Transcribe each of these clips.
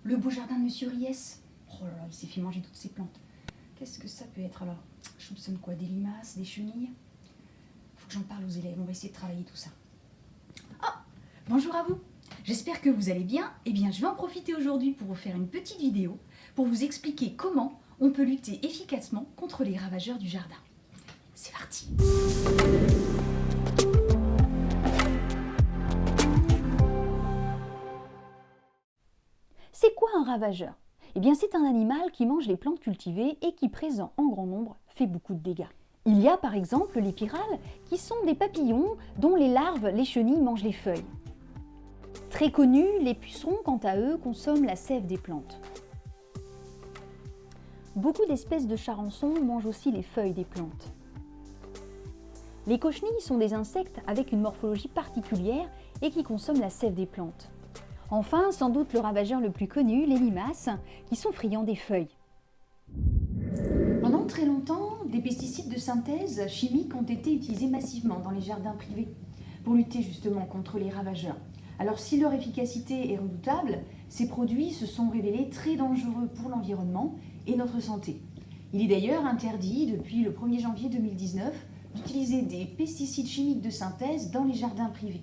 le beau jardin de Monsieur Riès. Oh là là, il s'est fait manger toutes ses plantes. Qu'est-ce que ça peut être alors? Je soupçonne quoi? Des limaces, des chenilles? Faut que j'en parle aux élèves, on va essayer de travailler tout ça. Ah, bonjour à vous. J'espère que vous allez bien. Eh bien, je vais en profiter aujourd'hui pour vous faire une petite vidéo pour vous expliquer comment on peut lutter efficacement contre les ravageurs du jardin. C'est parti. C'est quoi un ravageur? Eh bien, c'est un animal qui mange les plantes cultivées et qui, présent en grand nombre, fait beaucoup de dégâts. Il y a par exemple les pyrales, qui sont des papillons dont les larves, les chenilles, mangent les feuilles. Très connus, les pucerons, quant à eux, consomment la sève des plantes. Beaucoup d'espèces de charançons mangent aussi les feuilles des plantes. Les cochenilles sont des insectes avec une morphologie particulière et qui consomment la sève des plantes. Enfin, sans doute le ravageur le plus connu, les limaces, qui sont friands des feuilles. Pendant très longtemps, des pesticides de synthèse chimiques ont été utilisés massivement dans les jardins privés pour lutter justement contre les ravageurs. Alors si leur efficacité est redoutable, ces produits se sont révélés très dangereux pour l'environnement et notre santé. Il est d'ailleurs interdit depuis le 1er janvier 2019 d'utiliser des pesticides chimiques de synthèse dans les jardins privés.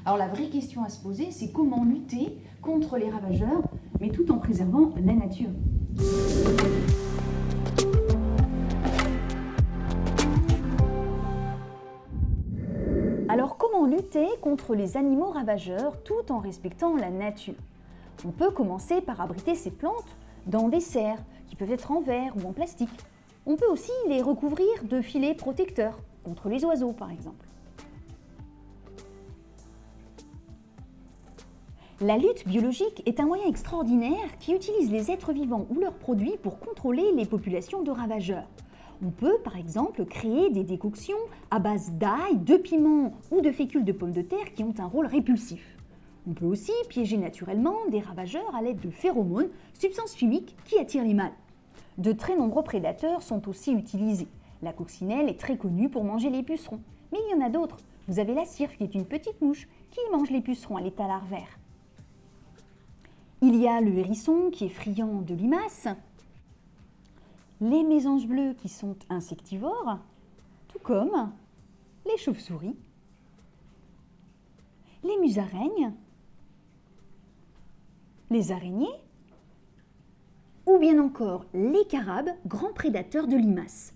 Alors la vraie question à se poser, c'est comment lutter contre les ravageurs, mais tout en préservant la nature. Alors comment lutter contre les animaux ravageurs tout en respectant la nature? On peut commencer par abriter ces plantes dans des serres qui peuvent être en verre ou en plastique. On peut aussi les recouvrir de filets protecteurs contre les oiseaux par exemple. La lutte biologique est un moyen extraordinaire qui utilise les êtres vivants ou leurs produits pour contrôler les populations de ravageurs. On peut par exemple créer des décoctions à base d'ail, de piment ou de fécule de pommes de terre qui ont un rôle répulsif. On peut aussi piéger naturellement des ravageurs à l'aide de phéromones, substances chimiques qui attirent les mâles. De très nombreux prédateurs sont aussi utilisés. La coccinelle est très connue pour manger les pucerons, mais il y en a d'autres. Vous avez la cirfe qui est une petite mouche qui mange les pucerons à l'état larvaire. Il y a le hérisson qui est friand de limaces, les mésanges bleus qui sont insectivores, tout comme les chauves-souris, les musaraignes, les araignées ou bien encore les carabes, grands prédateurs de limaces.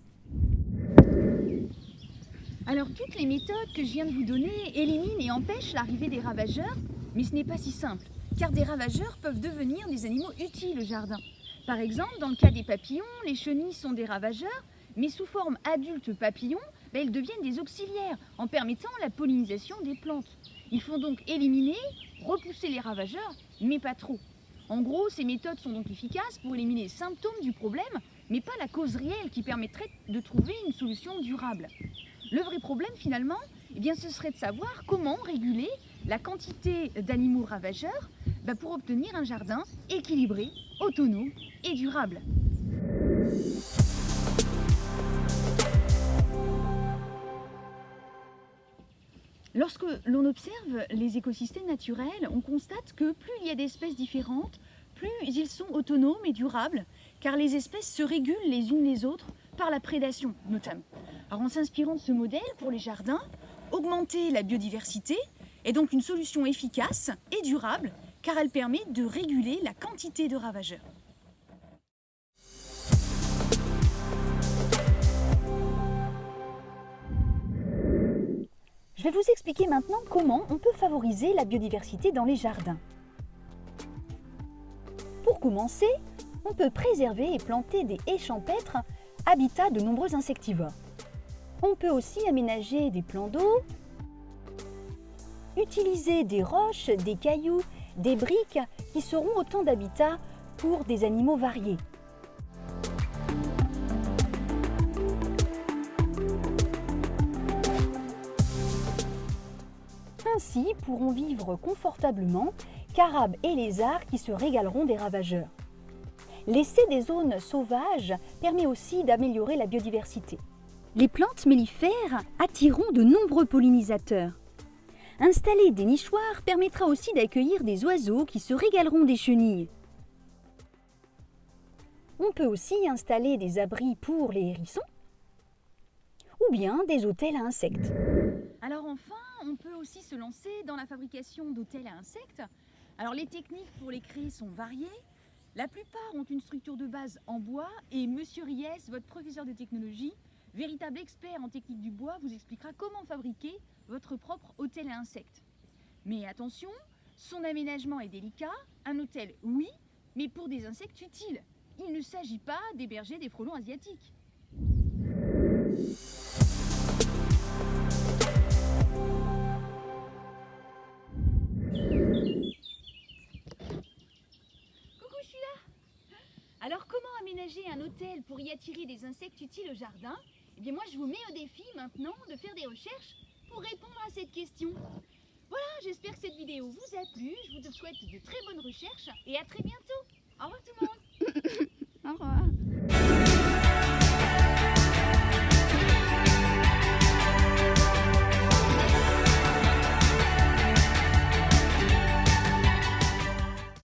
Alors toutes les méthodes que je viens de vous donner éliminent et empêchent l'arrivée des ravageurs, mais ce n'est pas si simple, car des ravageurs peuvent devenir des animaux utiles au jardin. Par exemple, dans le cas des papillons, les chenilles sont des ravageurs, mais sous forme adultes papillons, ils deviennent des auxiliaires en permettant la pollinisation des plantes. Il faut donc éliminer, repousser les ravageurs, mais pas trop. En gros, ces méthodes sont donc efficaces pour éliminer les symptômes du problème, mais pas la cause réelle qui permettrait de trouver une solution durable. Le vrai problème finalement, ce serait de savoir comment réguler la quantité d'animaux ravageurs pour obtenir un jardin équilibré, autonome et durable. Lorsque l'on observe les écosystèmes naturels, on constate que plus il y a d'espèces différentes, plus ils sont autonomes et durables, car les espèces se régulent les unes les autres par la prédation notamment. Alors en s'inspirant de ce modèle pour les jardins, augmenter la biodiversité est donc une solution efficace et durable, car elle permet de réguler la quantité de ravageurs. Je vais vous expliquer maintenant comment on peut favoriser la biodiversité dans les jardins. Pour commencer, on peut préserver et planter des haies champêtres, habitat de nombreux insectivores. On peut aussi aménager des plans d'eau, utiliser des roches, des cailloux, des briques qui seront autant d'habitats pour des animaux variés. Ainsi pourront vivre confortablement carabes et lézards qui se régaleront des ravageurs. Laisser des zones sauvages permet aussi d'améliorer la biodiversité. Les plantes mellifères attireront de nombreux pollinisateurs. Installer des nichoirs permettra aussi d'accueillir des oiseaux qui se régaleront des chenilles. On peut aussi installer des abris pour les hérissons ou bien des hôtels à insectes. Alors enfin, on peut aussi se lancer dans la fabrication d'hôtels à insectes. Alors les techniques pour les créer sont variées. La plupart ont une structure de base en bois et Monsieur Ries, votre professeur de technologie, véritable expert en technique du bois, vous expliquera comment fabriquer votre propre hôtel à insectes. Mais attention, son aménagement est délicat. Un hôtel, oui, mais pour des insectes utiles. Il ne s'agit pas d'héberger des frelons asiatiques. Coucou, je suis là. Alors comment aménager un hôtel pour y attirer des insectes utiles au jardin? Eh bien moi je vous mets au défi maintenant de faire des recherches pour répondre à cette question. Voilà, j'espère que cette vidéo vous a plu. Je vous souhaite de très bonnes recherches et à très bientôt. Au revoir tout le monde. Au revoir.